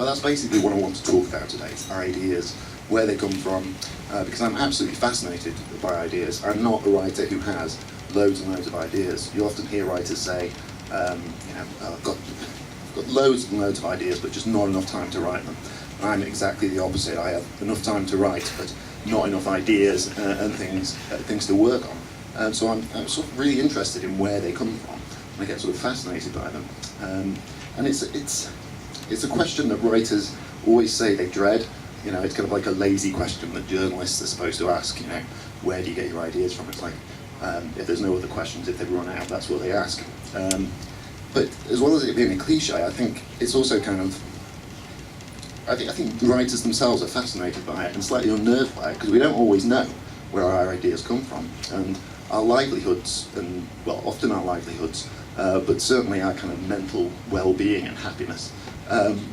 But that's basically what I want to talk about today, ideas, where they come from, because I'm absolutely fascinated by ideas. I'm not a writer who has loads and loads of ideas. You often hear writers say, I've got loads and loads of ideas, but just not enough time to write them. And I'm exactly the opposite. I have enough time to write, but not enough ideas and things to work on. So I'm sort of really interested in where they come from, and I get sort of fascinated by them. And it's a question that writers always say they dread. You know, it's kind of like a lazy question that journalists are supposed to ask. You know, where do you get your ideas from? It's like if there's no other questions, if they run out, that's what they ask. But as well as it being a cliche, I think it's also kind of, I think writers themselves are fascinated by it and slightly unnerved by it, because we don't always know where our ideas come from. And our livelihoods, and well, often our livelihoods, but certainly our kind of mental well-being and happiness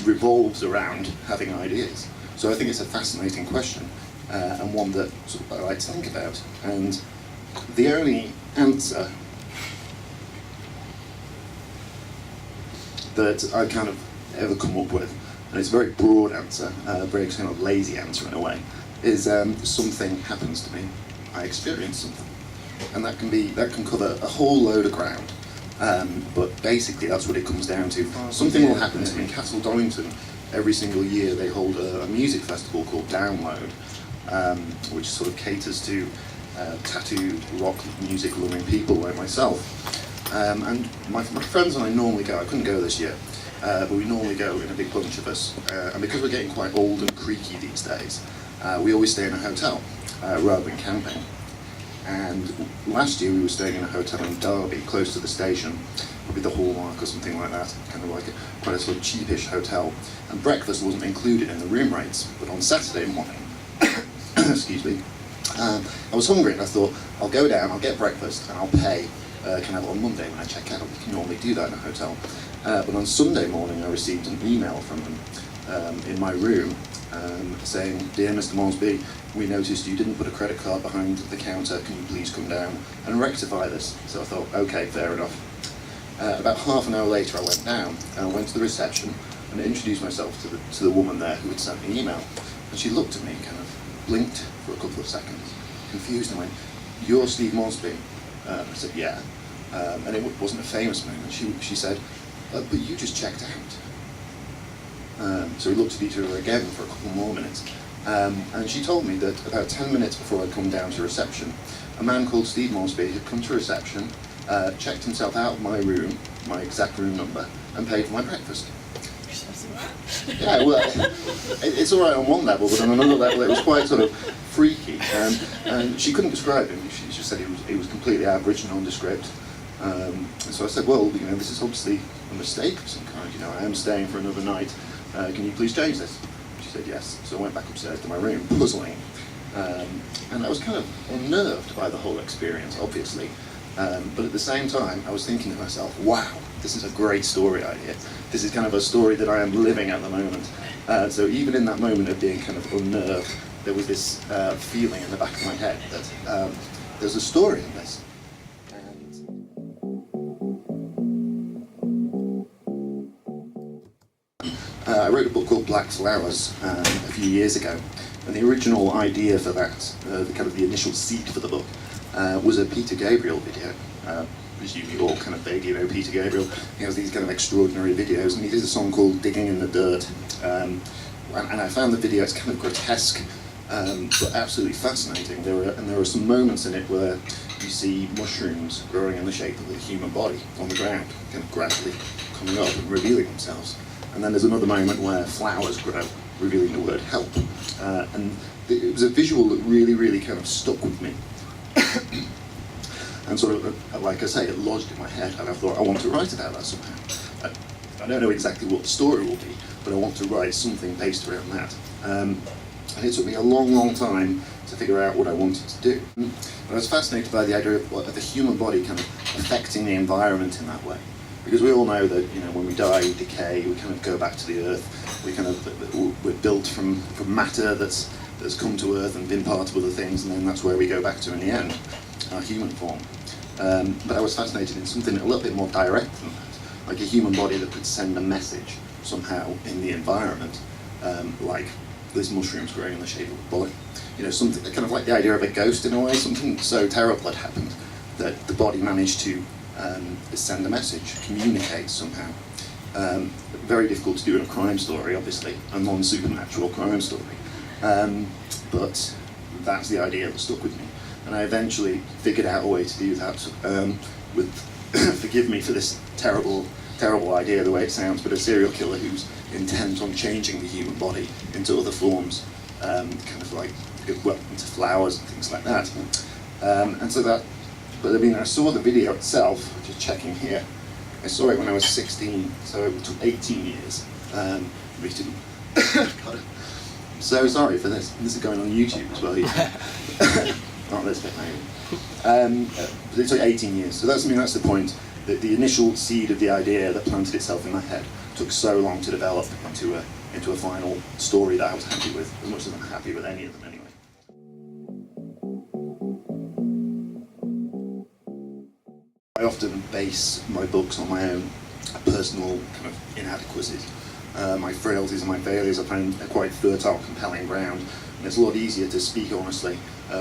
revolves around having ideas. So I think it's a fascinating question, and one that sort of I like to think about. And the only answer that I kind of ever come up with, and it's a very broad answer, a very kind of lazy answer in a way, is something happens to me, I experience something. And that can cover a whole load of ground, but basically that's what it comes down to. Something will happen to me. In Castle Donington, every single year they hold a music festival called Download, which sort of caters to tattooed rock music loving people like myself. And my friends and I normally go. I couldn't go this year, but we normally go in a big bunch of us. And because we're getting quite old and creaky these days, we always stay in a hotel rather than camping. And last year we were staying in a hotel in Derby, close to the station, probably the Hallmark or something like that, kind of like quite a sort of cheapish hotel. And breakfast wasn't included in the room rates, but on Saturday morning, excuse me, I was hungry and I thought, I'll go down, I'll get breakfast, and I'll pay. Can have it on Monday when I check out. You can normally do that in a hotel. But on Sunday morning I received an email from them in my room saying, "Dear Mr. Mosby, we noticed you didn't put a credit card behind the counter. Can you please come down and rectify this?" So I thought, okay, fair enough. About half an hour later I went down and I went to the reception and introduced myself to the woman there who had sent me an email. And she looked at me, kind of blinked for a couple of seconds, confused, and went, "You're Steve Mosby?" I said, "Yeah." And it wasn't a famous moment. She said, "But you just checked out." So we looked at each other again for a couple more minutes. And she told me that about 10 minutes before I'd come down to reception, a man called Steve Mosby had come to reception, checked himself out of my room, my exact room number, and paid for my breakfast. Yeah, well, it's all right on one level, but on another level it was quite sort of freaky. And she couldn't describe him. She just said he was completely average and nondescript. And so I said, "Well, this is obviously a mistake of some kind. I am staying for another night. Can you please change this?" She said yes. So I went back upstairs to my room, puzzling. And I was kind of unnerved by the whole experience, obviously. But at the same time, I was thinking to myself, wow, this is a great story idea. This is kind of a story that I am living at the moment. So even in that moment of being kind of unnerved, there was this feeling in the back of my head that there's a story in this. I wrote a book called Black Flowers a few years ago, and the original idea for that, the initial seed for the book, was a Peter Gabriel video. Presume you all kind of vaguely know Peter Gabriel. He has these kind of extraordinary videos, and he did a song called "Digging in the Dirt." And I found the video, it's kind of grotesque, but absolutely fascinating. There are some moments in it where you see mushrooms growing in the shape of the human body on the ground, kind of gradually coming up and revealing themselves. And then there's another moment where flowers grow, revealing the word help. And it was a visual that really, really kind of stuck with me. And sort of, like I say, it lodged in my head, and I thought, I want to write about that somehow. I don't know exactly what the story will be, but I want to write something based around that. And it took me a long, long time to figure out what I wanted to do. And I was fascinated by the idea of the human body kind of affecting the environment in that way. Because we all know that when we die, we decay, we kind of go back to the earth. We're built from matter that's come to earth and been part of other things, and then that's where we go back to in the end, our human form. But I was fascinated in something a little bit more direct than that, like a human body that could send a message somehow in the environment, like these mushrooms growing in the shape of a bullet. You know, something kind of like the idea of a ghost in a way. Something so terrible had happened that the body managed to send a message, communicate somehow. Very difficult to do in a crime story, obviously, a non-supernatural crime story. But that's the idea that stuck with me. And I eventually figured out a way to do that with, forgive me for this terrible idea, the way it sounds, but a serial killer who's intent on changing the human body into other forms, kind of like, well, into flowers and things like that. And so that, but I mean, I saw the video itself, just checking here. I saw it when I was 16, so it took 18 years. God, I'm so sorry for this. This is going on YouTube as well. Not this bit, maybe. But it took 18 years. So that's, I mean, that's the point. That the initial seed of the idea that planted itself in my head took so long to develop into a final story that I was happy with, as much as I'm happy with any of them anyway. I often base my books on my own personal kind of inadequacies. My frailties and my failures I find are quite fertile, compelling ground, and it's a lot easier to speak honestly,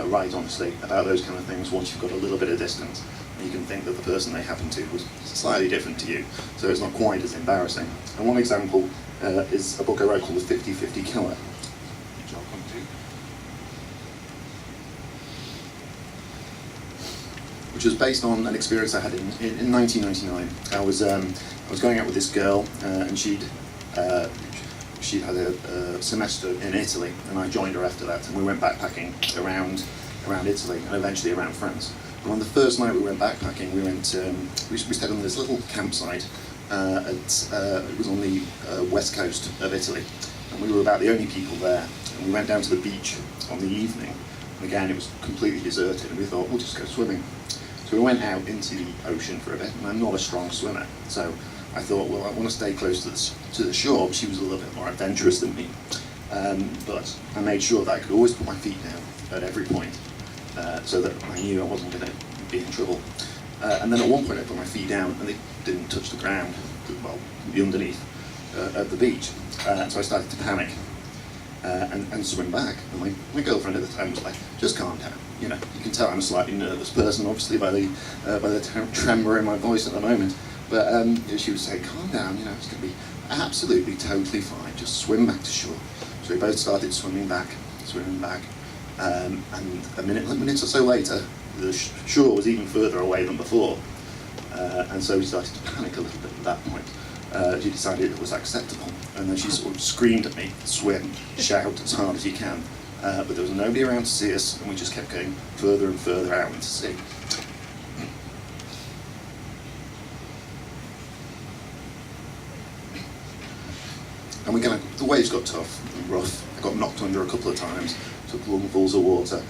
write honestly about those kind of things once you've got a little bit of distance. You can think that the person they happen to was slightly different to you, so it's not quite as embarrassing. And one example is a book I wrote called The 50-50 Killer, which I'll come to, which was based on an experience I had in 1999. I was going out with this girl, and she'd had a semester in Italy, and I joined her after that, and we went backpacking around Italy and eventually around France. And on the first night we went backpacking, we stayed on this little campsite. It was on the west coast of Italy, and we were about the only people there. And we went down to the beach on the evening, and again it was completely deserted, and we thought we'll just go swimming. So we went out into the ocean for a bit, and I'm not a strong swimmer, so I thought, well, I want to stay close to the shore. But she was a little bit more adventurous than me, but I made sure that I could always put my feet down at every point. So that I knew I wasn't going to be in trouble. And then at one point I put my feet down and they didn't touch the ground, well, the underneath of the beach. So I started to panic and swim back. And my girlfriend at the time was like, just calm down. You know, you can tell I'm a slightly nervous person, obviously, by the tremor in my voice at the moment. But she would say, calm down, you know, it's going to be absolutely, totally fine. Just swim back to shore. So we both started swimming back. And a minute or so later, the shore was even further away than before, and so we started to panic a little bit at that point. She decided it was acceptable, and then she sort of screamed at me, swim, shout as hard as you can, but there was nobody around to see us, and we just kept going further and further out into sea. And the waves got tough and rough. I got knocked under a couple of times. Took lungfuls of water,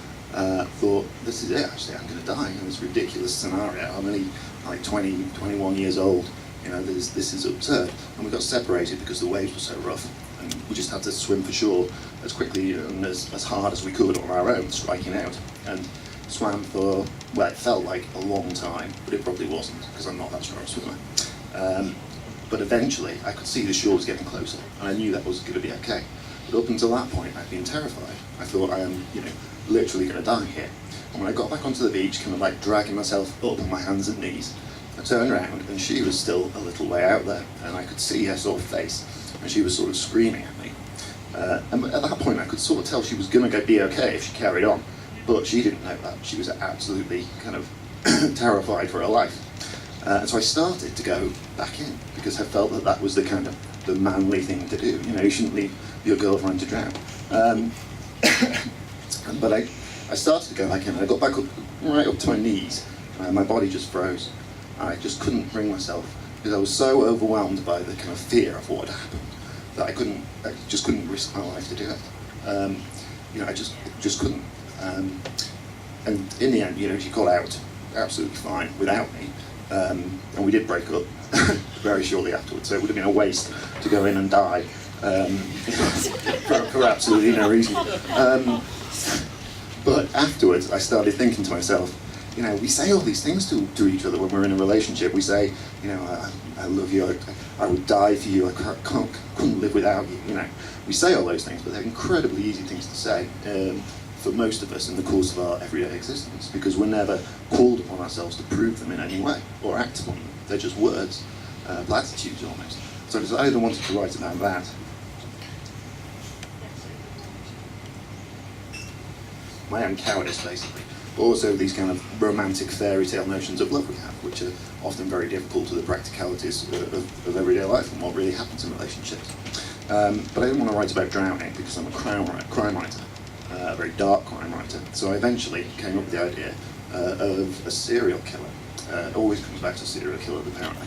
thought, this is it, actually, I'm going to die in this ridiculous scenario. I'm only like 20, 21 years old, you know, this is absurd. And we got separated because the waves were so rough, and we just had to swim for shore as quickly and as hard as we could on our own, striking out. And swam for, well, it felt like a long time, but it probably wasn't, because I'm not that strong a swimmer. But eventually, I could see the shore was getting closer, and I knew that was going to be okay. But up until that point, I'd been terrified. I thought, I am, you know, literally going to die here. And when I got back onto the beach, kind of like dragging myself up on my hands and knees, I turned around and she was still a little way out there, and I could see her sort of face, and she was sort of screaming at me. And at that point, I could sort of tell she was going to be okay if she carried on, but she didn't know that. She was absolutely kind of terrified for her life. And so I started to go back in, because I felt that that was the kind of the manly thing to do. You know, you shouldn't leave your girlfriend to drown. But I started to go back in, and I got back up, right up to my knees, and my body just froze. And I just couldn't bring myself, because I was so overwhelmed by the kind of fear of what had happened, that I just couldn't risk my life to do it. You know, I just couldn't. And in the end, you know, she got out absolutely fine without me. And we did break up very shortly afterwards, so it would have been a waste to go in and die for absolutely no reason. But afterwards, I started thinking to myself, we say all these things to each other when we're in a relationship. We say, I love you, I would die for you, I couldn't live without you. We say all those things, but they're incredibly easy things to say for most of us in the course of our everyday existence, because we're never called upon ourselves to prove them in any way or act upon them. They're just words, platitudes almost. So I decided I wanted to write about that. My own cowardice, basically. But also these kind of romantic fairy tale notions of love we have, which are often very difficult to the practicalities of everyday life and what really happens in relationships. But I didn't want to write about drowning because I'm a crime writer, a very dark crime writer. So I eventually came up with the idea of a serial killer. It always comes back to serial killers, apparently.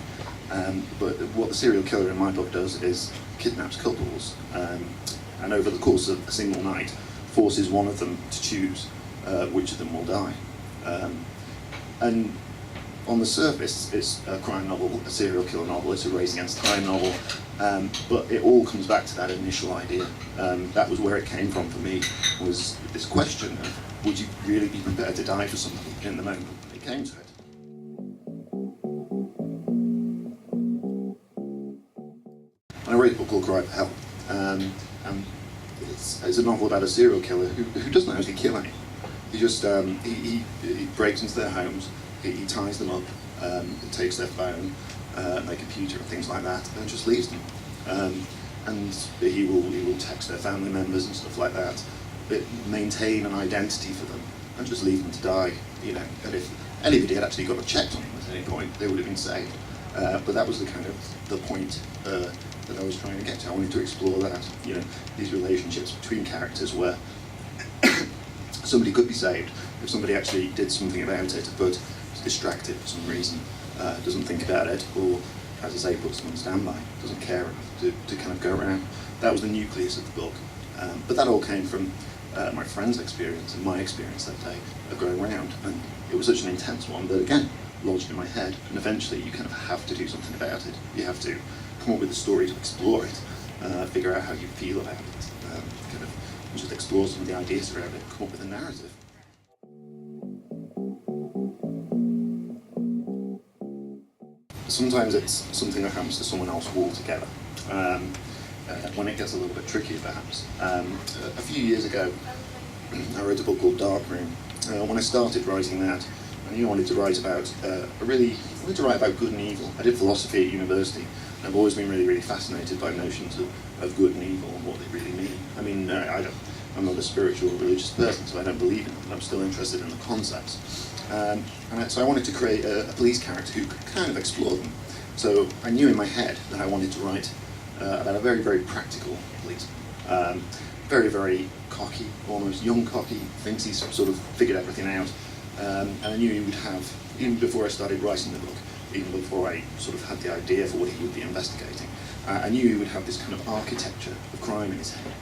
But what the serial killer in my book does is kidnaps couples, and over the course of a single night, forces one of them to choose which of them will die. And on the surface, it's a crime novel, a serial killer novel, it's a race against time novel, but it all comes back to that initial idea. That was where it came from for me, was this question of, would you really be prepared to die for somebody in the moment it came to it? And I wrote a book called Cry for Help, and it's a novel about a serial killer who doesn't actually kill anyone. He just he breaks into their homes, he ties them up, takes their phone, their computer and things like that, and just leaves them. And he will text their family members and stuff like that, but maintain an identity for them and just leave them to die. And if anybody had actually got checked on them at any point, they would have been saved. But that was the point that I was trying to get to. I wanted to explore that, these relationships between characters where somebody could be saved if somebody actually did something about it, but is distracted for some reason, doesn't think about it, or, as I say, puts them on standby, doesn't care enough to kind of go around. That was the nucleus of the book. But that all came from my friend's experience and my experience that day of going around. And it was such an intense one that, again, lodged in my head. And eventually you kind of have to do something about it. You have to come up with a story to explore it, figure out how you feel about it, kind of just explore some of the ideas around it, come up with a narrative. Sometimes it's something that happens to someone else altogether, when it gets a little bit trickier perhaps. A few years ago, I wrote a book called Darkroom. When I started writing that, I knew I wanted to write about, good and evil. I did philosophy at university, and I've always been really, really fascinated by notions of good and evil and what they really mean. I mean, I'm not a spiritual or religious person, so I don't believe in them, but I'm still interested in the concepts. So I wanted to create a police character who could kind of explore them. So I knew in my head that I wanted to write about a very, very practical policeman. Very, very cocky, almost young cocky, thinks he's sort of figured everything out. And I knew he would have, even before I started writing the book, even before I sort of had the idea for what he would be investigating, I knew he would have this kind of architecture of crime in his head,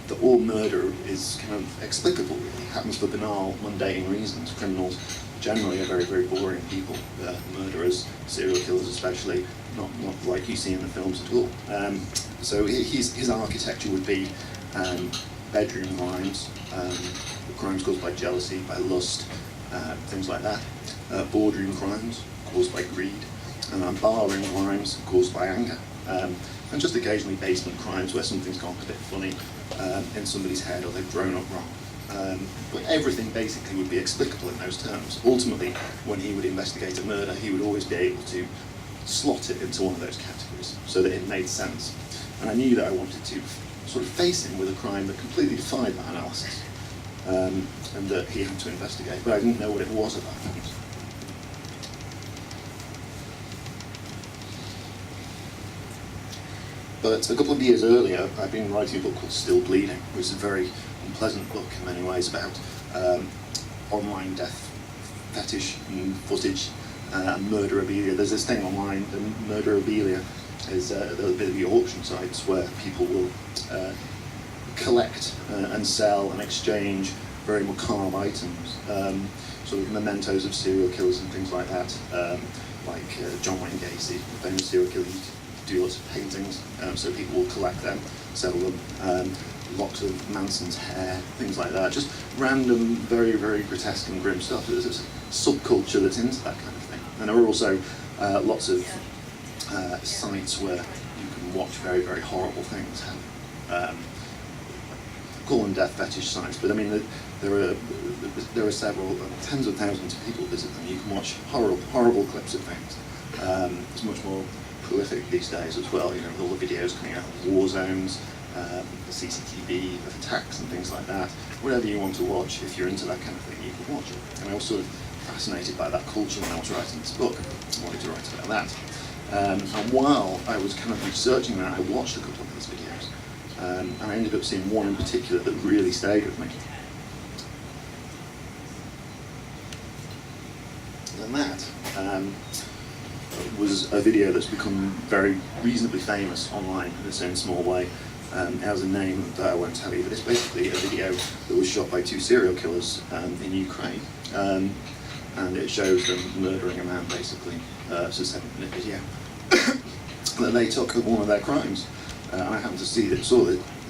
that all murder is kind of explicable, really. It happens for banal, mundane reasons. Criminals generally are very, very boring people. Murderers, serial killers especially, not like you see in the films at all. So his architecture would be bedroom crimes, crimes caused by jealousy, by lust, things like that. Boardroom crimes caused by greed, and barroom crimes caused by anger. And just occasionally basement crimes where something's gone a bit funny in somebody's head or they've grown up wrong. But everything basically would be explicable in those terms. Ultimately, when he would investigate a murder, he would always be able to slot it into one of those categories so that it made sense. And I knew that I wanted to sort of face him with a crime that completely defied that analysis, and that he had to investigate, but I didn't know what it was at that point. But a couple of years earlier, I'd been writing a book called Still Bleeding, which is a very unpleasant book in many ways about online death fetish and footage, murderabilia. There's this thing online, the murderabilia is there's a bit of the auction sites where people will collect and sell and exchange very macabre items, sort of mementos of serial killers and things like that, like John Wayne Gacy, the famous serial killer. Do lots of paintings, so people will collect them, sell them. locks of Manson's hair, things like that. Just random, very, very grotesque and grim stuff. There's this subculture that's into that kind of thing. And there are also lots of sites where you can watch very, very horrible things happen. Call them death fetish sites, but I mean, there are several, tens of thousands of people visit them. You can watch horrible clips of things. It's much more prolific these days as well. You know, with all the videos coming out of war zones, the CCTV, of attacks and things like that. Whatever you want to watch, if you're into that kind of thing, you can watch it. And I was sort of fascinated by that culture when I was writing this book. I wanted to write about that. And while I was kind of researching that, I watched a couple of these videos. And I ended up seeing one in particular that really stayed with me. And that was a video that's become very reasonably famous online in its own small way. It has a name that I won't tell you, but it's basically a video that was shot by two serial killers in Ukraine. And it shows them murdering a man, basically. It's a 7-minute video that they took of one of their crimes. And I happened to saw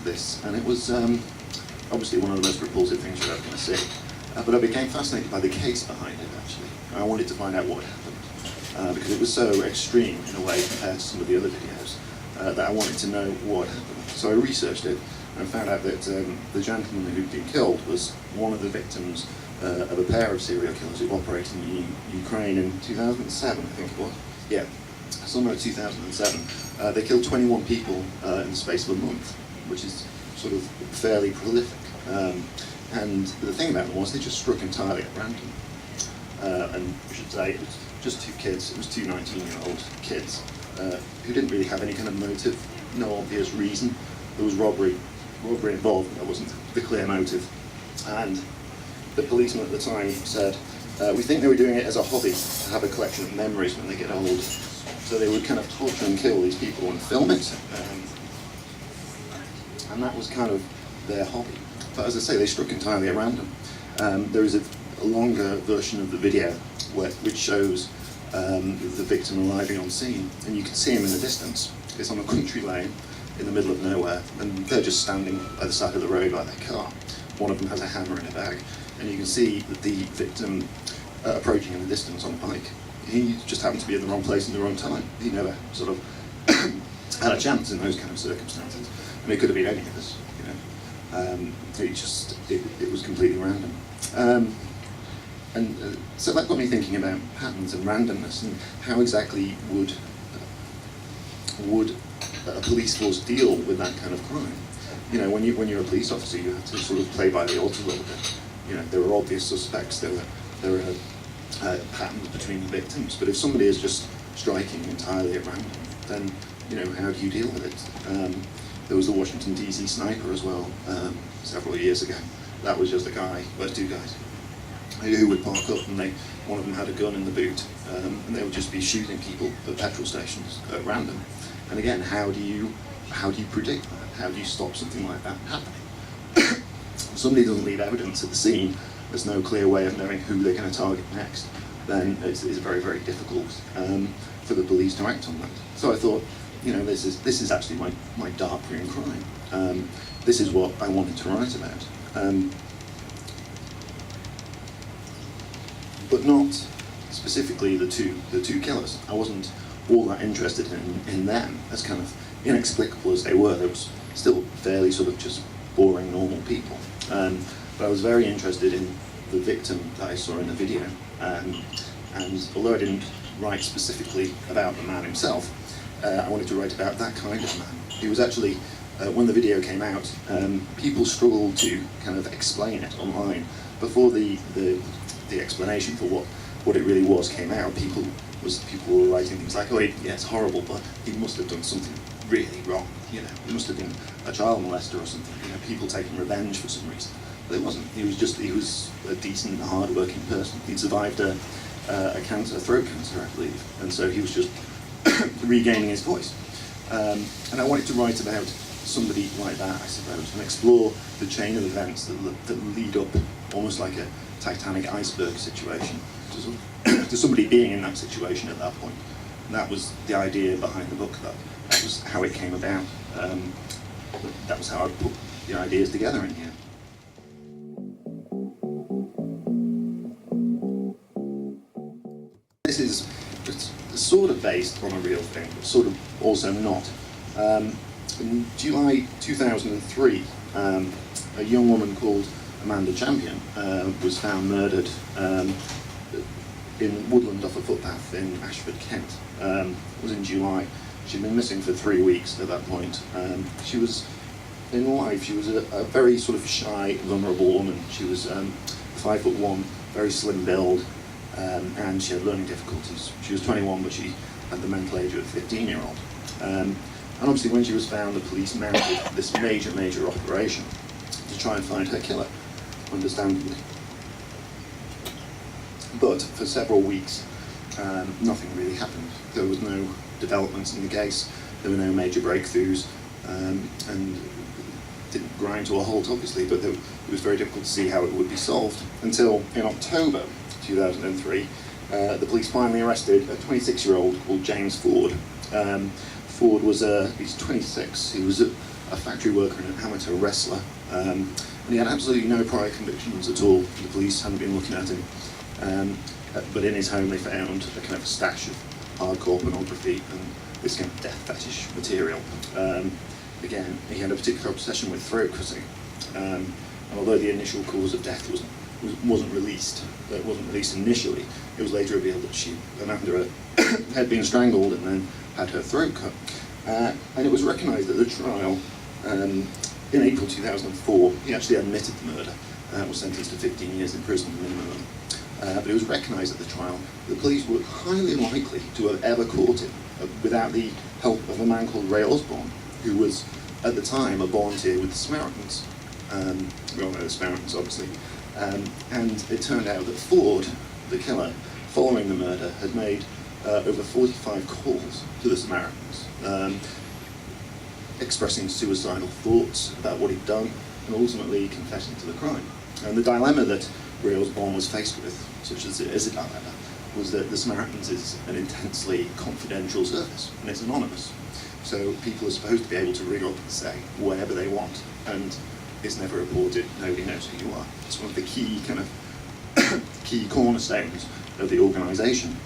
this, and it was obviously one of the most repulsive things you're ever going to see. But I became fascinated by the case behind it, actually. I wanted to find out what happened, because it was so extreme in a way compared to some of the other videos, that I wanted to know what happened. So I researched it and found out that the gentleman who'd been killed was one of the victims of a pair of serial killers who operated in Ukraine in 2007, I think it was. Yeah, somewhere in 2007. They killed 21 people in the space of a month, which is sort of fairly prolific. And the thing about them was they just struck entirely at random. And I should say, it was just two kids, it was two 19-year-old kids, who didn't really have any kind of motive, no obvious reason. There was robbery involved, but that wasn't the clear motive. And the policeman at the time said, we think they were doing it as a hobby, to have a collection of memories when they get old. So they would kind of torture and kill these people and film it. And that was kind of their hobby. But as I say, they struck entirely at random. There is a longer version of the video which shows the victim arriving on scene, and you can see him in the distance. It's on a country lane in the middle of nowhere, and they're just standing by the side of the road by their car. One of them has a hammer in a bag, and you can see that the victim approaching in the distance on a bike. He just happened to be in the wrong place in the wrong time. He never sort of had a chance in those kind of circumstances, and it could have been any of us, you know. It was completely random. So that got me thinking about patterns and randomness, and how exactly would a police force deal with that kind of crime? You know, when you're a police officer, you have to sort of play by the odds a little bit. You know, there are obvious suspects, there are patterns between the victims, but if somebody is just striking entirely at random, then, you know, how do you deal with it? There was the Washington DC sniper as well, several years ago. That was just a guy, well, two guys, who would park up, and one of them had a gun in the boot, and they would just be shooting people at petrol stations at random. And again, how do you predict that? How do you stop something like that happening? If somebody doesn't leave evidence at the scene, there's no clear way of knowing who they're going to target next, then it's very, very difficult for the police to act on that. So I thought, you know, this is actually my dark green crime. This is what I wanted to write about. But not specifically the two killers. I wasn't all that interested in them, as kind of inexplicable as they were. They was still fairly sort of just boring, normal people. But I was very interested in the victim that I saw in the video. And although I didn't write specifically about the man himself, I wanted to write about that kind of man. He was actually, when the video came out, people struggled to kind of explain it online. Before the explanation for what it really was came out, people were writing things like, oh, yeah, it's horrible, but he must have done something really wrong. You know, he must have been a child molester or something. You know, people taking revenge for some reason. But it wasn't. He was a decent, hard-working person. He'd survived a throat cancer, I believe, and so he was just regaining his voice. And I wanted to write about somebody like that, I suppose, and explore the chain of events that lead up, almost like a Titanic iceberg situation, to somebody being in that situation at that point. And that was the idea behind the book. That was how it came about. That was how I the ideas together in here. This is sort of based on a real thing, but sort of also not. In July 2003, a young woman called Amanda Champion was found murdered in woodland off a footpath in Ashford, Kent. It was in July. She'd been missing for 3 weeks at that point. She was, in life, she was a very sort of shy, vulnerable woman. She was 5'1", very slim build, and she had learning difficulties. She was 21, but she had the mental age of a 15-year-old. And obviously when she was found, the police mounted this major operation to try and find her killer, understandably. But for several weeks, nothing really happened. There was no developments in the case, there were no major breakthroughs, and it didn't grind to a halt, obviously, but it was very difficult to see how it would be solved until in October 2003, the police finally arrested a 26-year-old called James Ford. Ford was he's 26. He was a factory worker and an amateur wrestler, and he had absolutely no prior convictions at all. The police hadn't been looking at him, but in his home they found a kind of a stash of hardcore pornography and this kind of death fetish material. Again, he had a particular obsession with throat cutting, and although the initial cause of death wasn't released initially, it was later revealed that Amanda had been strangled and then had her throat cut. And it was recognised at the trial in April 2004. He actually admitted the murder and was sentenced to 15 years in prison minimum. But it was recognised at the trial the police were highly unlikely to have ever caught him without the help of a man called Ray Osborne, who was at the time a volunteer with the Samaritans. We all know the Samaritans, obviously. And it turned out that Ford, the killer, following the murder, had made over 45 calls to the Samaritans, expressing suicidal thoughts about what he'd done, and ultimately confessing to the crime. And the dilemma that Ray Osborne was faced with, such as it is a dilemma, was that the Samaritans is an intensely confidential service, and it's anonymous. So people are supposed to be able to ring up and say whatever they want, and it's never reported, nobody knows who you are. It's one of the key kind of key cornerstones of the organisation.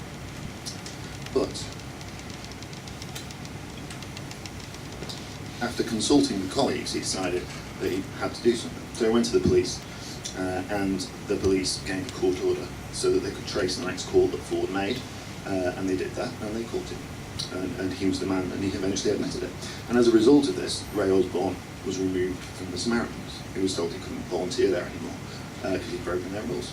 But after consulting with colleagues, he decided that he had to do something. So he went to the police, and the police gave a court order so that they could trace the next call that Ford made, and they did that, and they caught him. And he was the man, and he eventually admitted it. And as a result of this, Ray Osborne was removed from the Samaritans. He was told he couldn't volunteer there anymore because he'd broken their rules.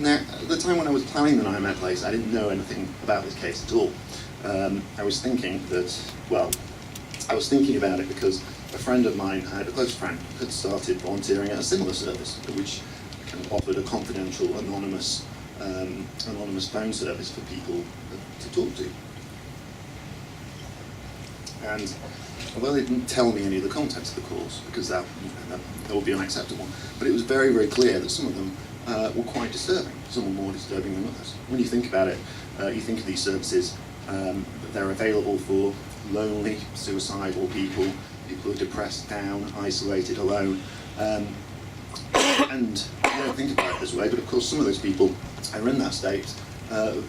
Now, at the time when I was planning the Nine Man Place, I didn't know anything about this case at all. I was thinking about it because a friend of mine, a close friend, had started volunteering at a similar service, which kind of offered a confidential, anonymous phone service for people to talk to. And although they didn't tell me any of the contents of the calls, because that would be unacceptable, but it was very, very clear that some of them were quite disturbing. Some were more disturbing than others. When you think about it, you think of these services, they're available for lonely, suicidal people who are depressed, down, isolated, alone. And you don't think about it this way, but of course some of those people are in that state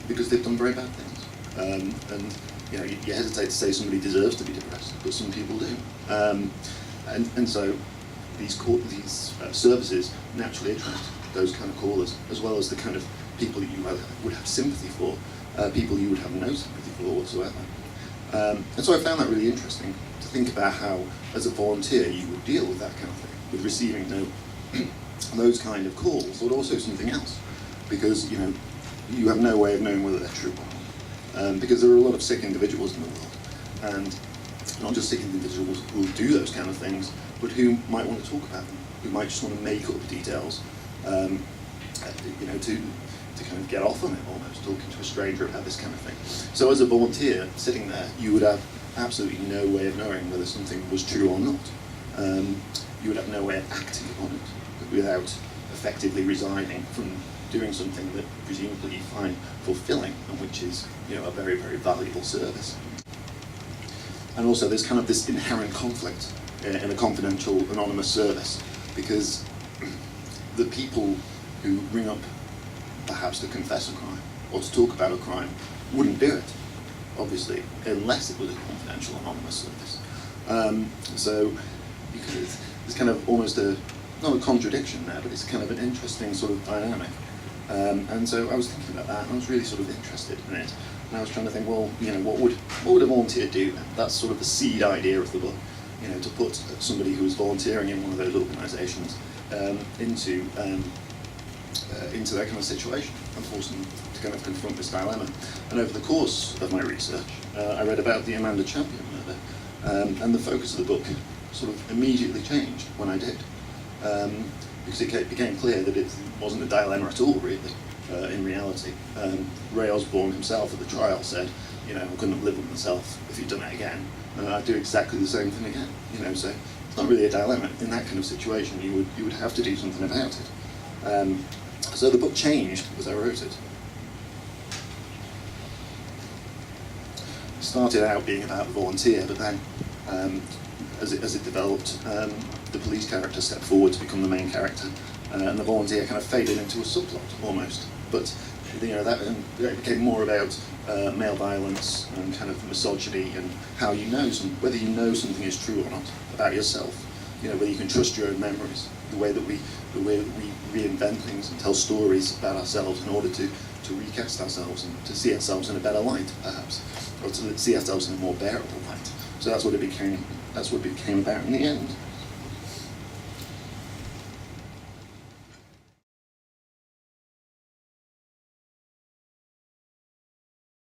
because they've done very bad things. And you know, you hesitate to say somebody deserves to be depressed, but some people do. And so these services naturally attract those kind of callers, as well as the kind of people that you would have sympathy for, people you would have no sympathy for whatsoever. And so I found that really interesting, to think about how, as a volunteer, you would deal with that kind of thing, with receiving those kind of calls, but also something else, because you have no way of knowing whether they're true or not, because there are a lot of sick individuals in the world, and not just sick individuals who will do those kind of things, but who might want to talk about them, who might just want to make up details, to kind of get off on it, almost talking to a stranger about this kind of thing. So as a volunteer sitting there, you would have absolutely no way of knowing whether something was true or not. You would have no way of acting on it without effectively resigning from doing something that presumably you find fulfilling, and which is a very, very valuable service. And also there's kind of this inherent conflict in a confidential, anonymous service, because the people who ring up perhaps to confess a crime or to talk about a crime wouldn't do it, obviously, unless it was a confidential, anonymous service. So it's kind of almost not a contradiction there, but it's kind of an interesting sort of dynamic. And so I was thinking about that, and I was really sort of interested in it. And I was trying to think, well, what would a volunteer do? That's sort of the seed idea of the book, to put somebody who was volunteering in one of those organisations into that kind of situation and force them to kind of confront this dilemma. And over the course of my research, I read about the Amanda Champion murder, and the focus of the book sort of immediately changed when I did, because it became clear that it wasn't a dilemma at all, really. In reality, Ray Osborne himself at the trial said, I couldn't live with myself if you'd done it again, and I'd do exactly the same thing again. So it's not really a dilemma. In that kind of situation, you would have to do something about it. So the book changed as I wrote it. It started out being about the volunteer, but then as it developed, the police character stepped forward to become the main character, and the volunteer kind of faded into a subplot almost. But that became more about male violence and kind of misogyny and how whether you know something is true or not about yourself. Whether you can trust your own memories, the way that we reinvent things and tell stories about ourselves in order to recast ourselves and to see ourselves in a better light, perhaps, or to see ourselves in a more bearable light. So that's what it became. That's what it became about in the end.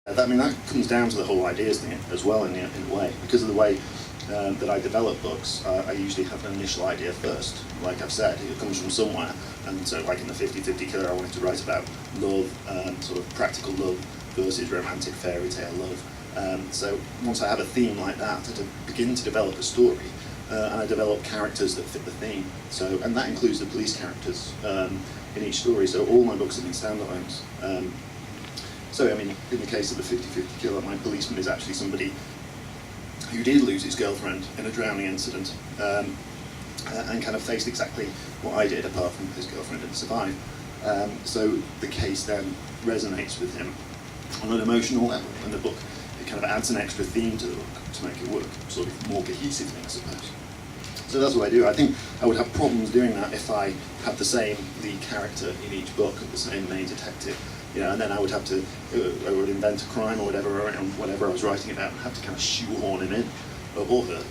That comes down to the whole ideas thing as well in a way, because of the way that I develop books. I usually have an initial idea first. Like I've said, it comes from somewhere, and so like in the 50-50 Killer, I wanted to write about love, sort of practical love versus romantic fairy tale love. So once I have a theme like that, I begin to develop a story, and I develop characters that fit the theme. And that includes the police characters in each story. So all my books have been standalones. In the case of the 50-50 Killer, my policeman is actually somebody who did lose his girlfriend in a drowning incident, and kind of faced exactly what I did, apart from his girlfriend didn't survive. So the case then resonates with him on an emotional level, and the book, it kind of adds an extra theme to the book to make it work, sort of more cohesively, I suppose. So that's what I do. I think I would have problems doing that if I had the same lead character in each book, the same main detective. And then I would invent a crime or whatever around whatever I was writing about and have to kind of shoehorn him in, or her,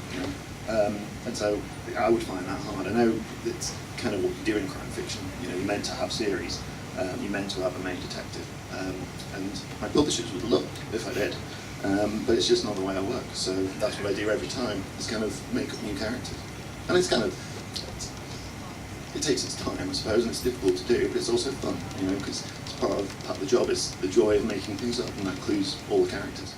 and so I would find that hard. I know it's kind of what you do in crime fiction. You're meant to have series, you're meant to have a main detective, and my publishers would love it if I did, but it's just not the way I work. So that's what I do every time, is kind of make up new characters, and it's kind of, it takes its time, I suppose, and it's difficult to do, but it's also fun, because part of the job is the joy of making things up, and that includes all the characters.